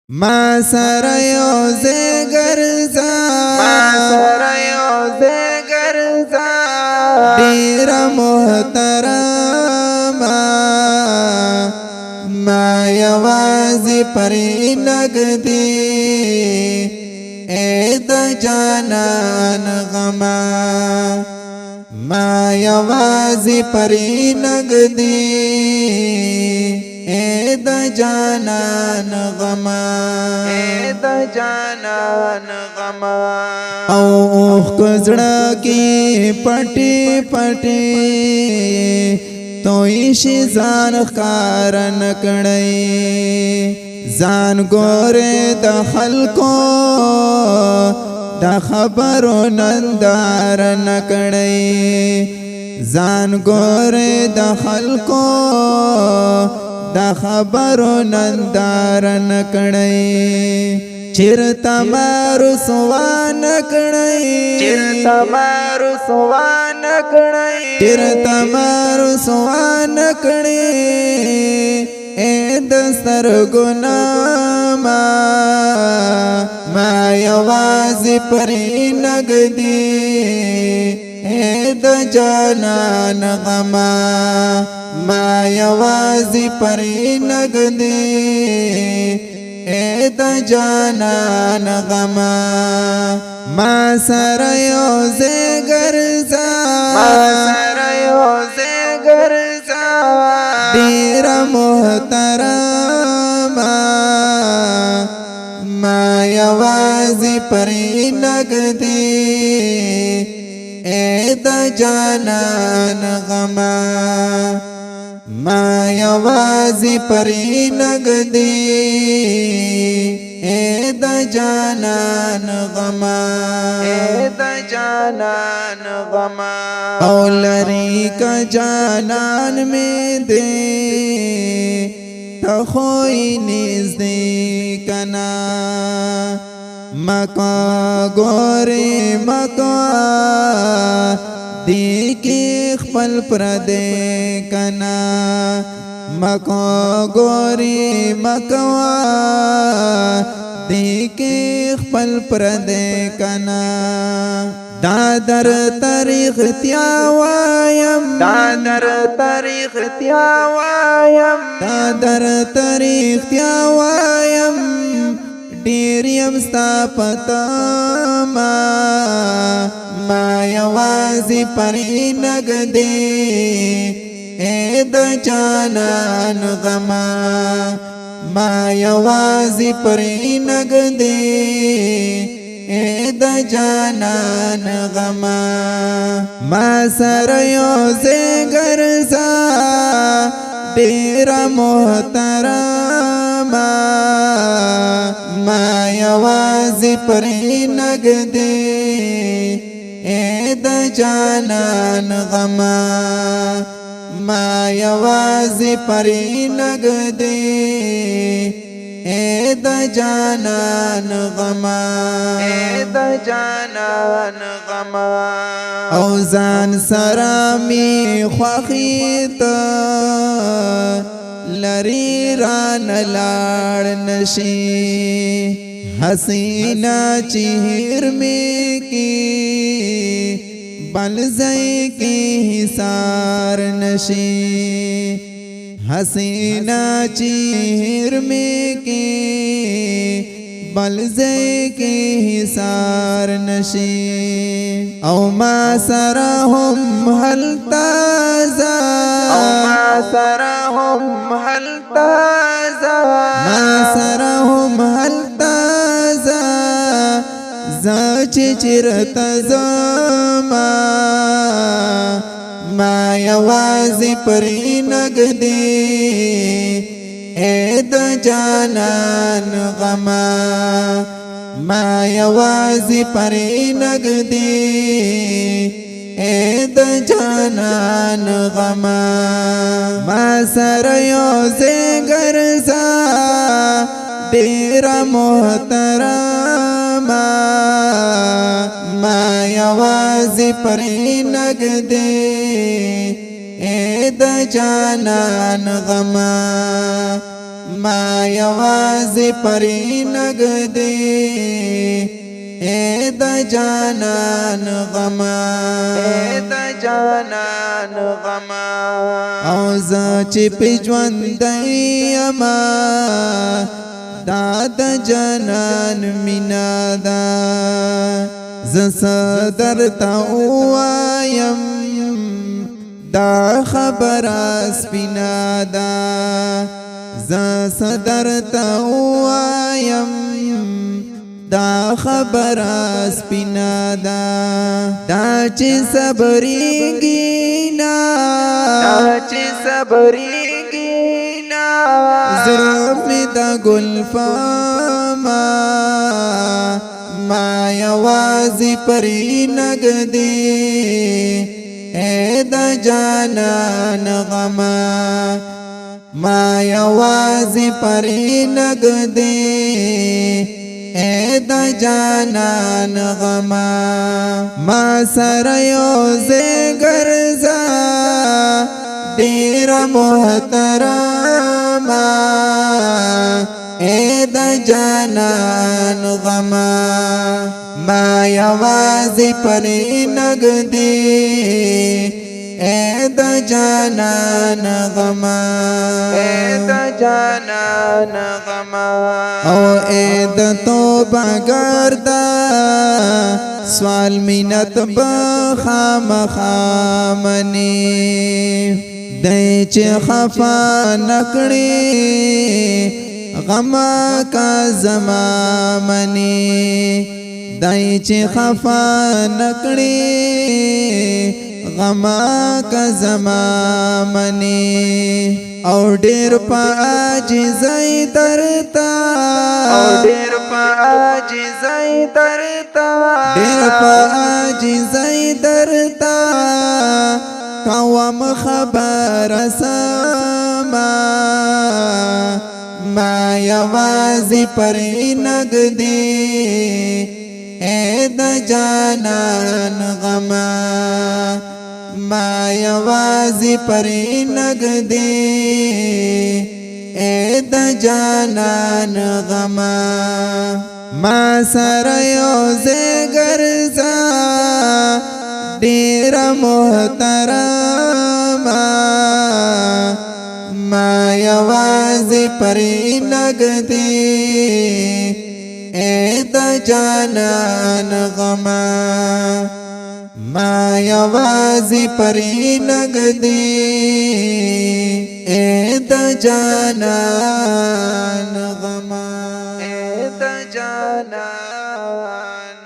ما سره یوځای ګرځه ډېر محترمه ما یوازې پرې نږدې اې د جانان غمه ما یوازې پرې نږدې اے د جانان غما او کزړه کې پټي پټي توي شي ځان ښکار نه کړی ځان ګوره د خلکو د خبرو نندار نه کړی ځان ګوره د خلکو دا خبرو نندار نکړی چیرته مارو سوان کړی اے د سترګو ما یوازې پرې نږدې اے د جانان غما ما یوازې پرې نږدې اے د جانان غما ما سره یوځای ګرځه ډېر محترمه ما یوازې پرې نږدې اے د جانان غما ما یوازې پرې نږدې اے د جانان غما او لري کا جانان مې دې ته خوې نږدې کنا مکا ګورې مکا دیکی خپل پردے کنا مکو گوری مکوا دیکی خپل پردے کنا دادر تاریخ تیاوایم ډېر یم ستا پتا ما یوازې پرې نږدې اے د جانان غما ما یوازې پرې نږدې اے د جانان غما ما سره یوځای ګرځه ډېر محترمه ما یوازې پرې نږدې اے د جانان غما ما یوازې پرې نږدې اے د جانان غما او ځان سره می خوښي ته لری ران لاړ نشي حسینا چہر میں کی بلزئی کی حصار نشی حسینا چہر میں کی بلزئی کی حصار نشی او ما سرهم هل تازا زچ چرته زما ما یوازې پرې نږدې اے د جانان غما ما یوازې پرې نږدې اے د جانان غما ما سره یوځای ګرځه ډېر محترمه ما یوازې پرې نږدې اے د جانان غما ما یوازې پرې نږدې اے د جانان غما او زه چې په ژوندی یما دا د جانان مینا ده زه څه درته ووایم دا خبره سپینه ده زه څه درته ووایم دا خبره سپینه ده دا چې صبرېږي نه زړه مې د ګلفاما ما یوازې پرې نږدې اے د جانان غما ما یوازې پرې نږدې اے د جانان غما ما سره یوځای ګرځه ډېره محترمه اے د جانان غما ما یوازې پرې نږدې اے د جانان غما او اے د توبه ګردا سوال مینت بخامخا منی دای چې خفا نکړي غما کا زما منی دای چې خفا نکړي غما کا زما منی او ډیر په عاجزۍ درتا ډیر په عاجزۍ درتا کوم خبر سما ما یوازې پرې نږدې اے د جانان غما ما یوازې پرې نږدې اے د جانان غما ما سره یوځای ګرځه ډېره محترمه ما یوازې پرې نږدې اے د جانان غما ما یوازې پرې نږدې اے د جانان غما